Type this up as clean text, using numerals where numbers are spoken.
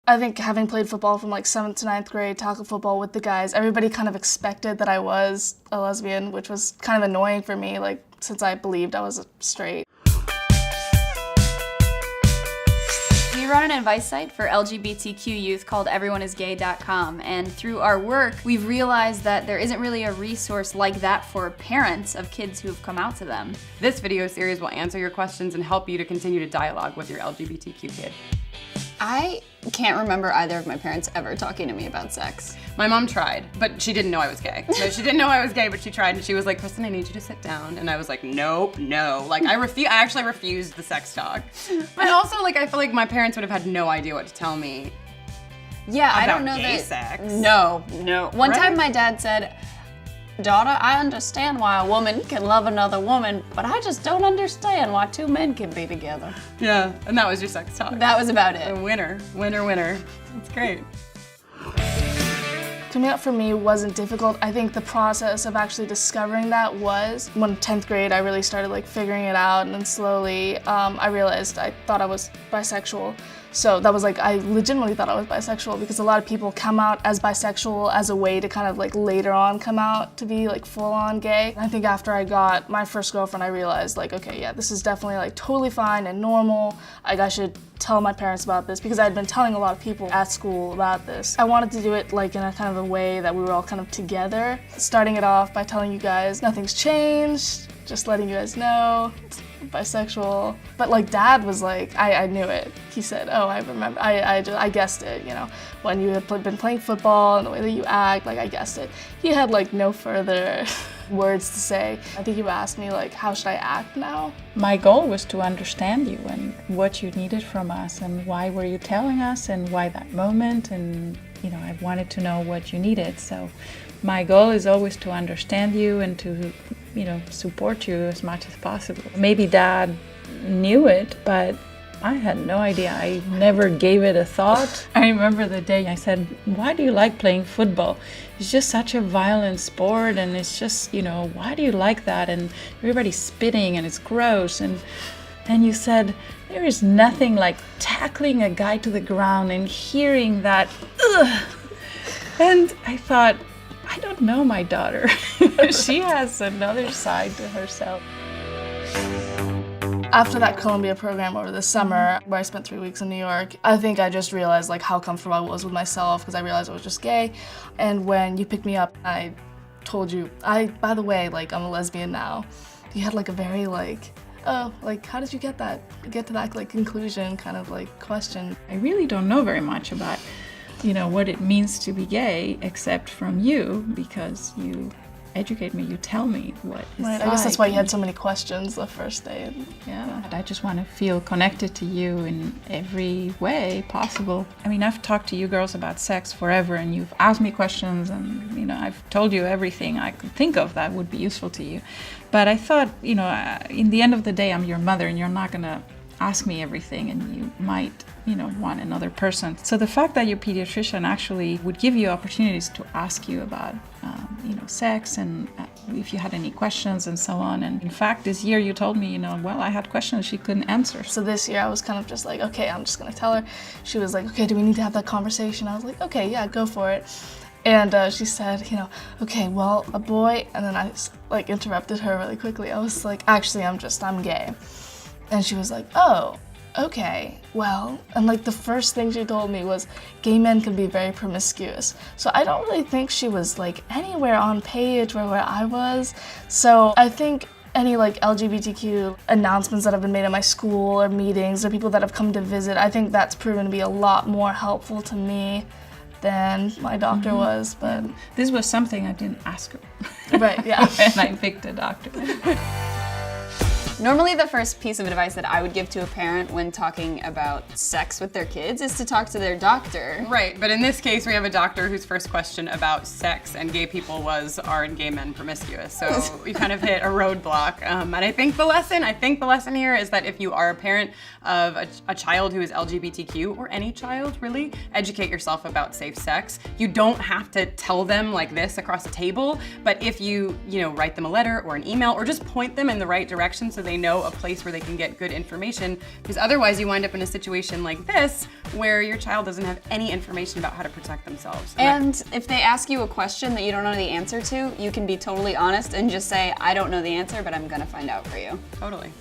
I think having played football from like 7th to 9th grade, tackle football with the guys, everybody kind of expected that I was a lesbian, which was kind of annoying for me, like since I believed I was straight. We run an advice site for LGBTQ youth called everyoneisgay.com, and through our work, we've realized that there isn't really a resource like that for parents of kids who have come out to them. This video series will answer your questions and help you to continue to dialogue with your LGBTQ kid. I can't remember either of my parents ever talking to me about sex. My mom tried, but she didn't know I was gay. No, she didn't know I was gay, but she tried, and she was like, Kristen, I need you to sit down. And I was like, nope, no. Like, I actually refused the sex talk. But also, like, I feel like my parents would have had no idea what to tell me. Yeah, about I don't know gay that. sex. No. One Right? time my dad said, daughter, I understand why a woman can love another woman, but I just don't understand why two men can be together. Yeah, and that was your sex talk. That was about it. A winner, winner, winner. It's great. Coming out for me wasn't difficult. I think the process of actually discovering that was when 10th grade I really started like figuring it out, and then slowly I realized I thought I was bisexual. So that was like, I legitimately thought I was bisexual because a lot of people come out as bisexual as a way to kind of like later on come out to be like full on gay. I think after I got my first girlfriend, I realized like, okay, yeah, this is definitely like totally fine and normal. Like I should tell my parents about this because I had been telling a lot of people at school about this. I wanted to do it like in a kind of a way that we were all kind of together. Starting it off by telling you guys nothing's changed, just letting you guys know. Bisexual, but like Dad was like, I knew it. He said, oh, I remember, I guessed it, you know, when you had been playing football and the way that you act, like I guessed it. He had like no further words to say. I think you asked me like, how should I act now? My goal was to understand you and what you needed from us and why were you telling us and why that moment, and you know, I wanted to know what you needed. So my goal is always to understand you and to, you know, support you as much as possible. Maybe Dad knew it, but I had no idea. I never gave it a thought. I remember the day I said, why do you like playing football? It's just such a violent sport, and it's just, you know, why do you like that? And everybody's spitting and it's gross. And you said, there is nothing like tackling a guy to the ground and hearing that, ugh. And I thought, I don't know my daughter. She has another side to herself. After that Columbia program over the summer, where I spent 3 weeks in New York, I think I just realized like how comfortable I was with myself because I realized I was just gay. And when you picked me up, I told you, by the way, like I'm a lesbian now. You had like a very like, oh, like how did you get to that like conclusion kind of like question? I really don't know very much about, you know, what it means to be gay, except from you, because you educate me, you tell me what it's Right, like. I guess that's why you had so many questions the first day. Yeah, I just want to feel connected to you in every way possible. I mean, I've talked to you girls about sex forever, and you've asked me questions, and you know, I've told you everything I could think of that would be useful to you. But I thought, you know, in the end of the day, I'm your mother, and you're not gonna ask me everything, and you might, you know, want another person. So the fact that your pediatrician actually would give you opportunities to ask you about, you know, sex and if you had any questions and so on. And in fact, this year you told me, you know, well, I had questions she couldn't answer. So this year I was kind of just like, okay, I'm just gonna tell her. She was like, okay, do we need to have that conversation? I was like, okay, yeah, go for it. And she said, you know, okay, well, a boy, and then I like interrupted her really quickly. I was like, actually, I'm gay. And she was like, oh, okay, well, and like the first thing she told me was gay men can be very promiscuous. So I don't really think she was like anywhere on page where I was. So I think any like LGBTQ announcements that have been made at my school or meetings or people that have come to visit, I think that's proven to be a lot more helpful to me than my doctor was. But this was something I didn't ask her. Right, yeah. And I picked a doctor. Normally the first piece of advice that I would give to a parent when talking about sex with their kids is to talk to their doctor. Right, but in this case we have a doctor whose first question about sex and gay people was, are gay men promiscuous? So we kind of hit a roadblock. And I think the lesson here is that if you are a parent of a child who is LGBTQ, or any child really, educate yourself about safe sex. You don't have to tell them like this across a table, but if you write them a letter or an email or just point them in the right direction so they know a place where they can get good information, because otherwise you wind up in a situation like this where your child doesn't have any information about how to protect themselves. And if they ask you a question that you don't know the answer to, you can be totally honest and just say, I don't know the answer, but I'm gonna find out for you. Totally.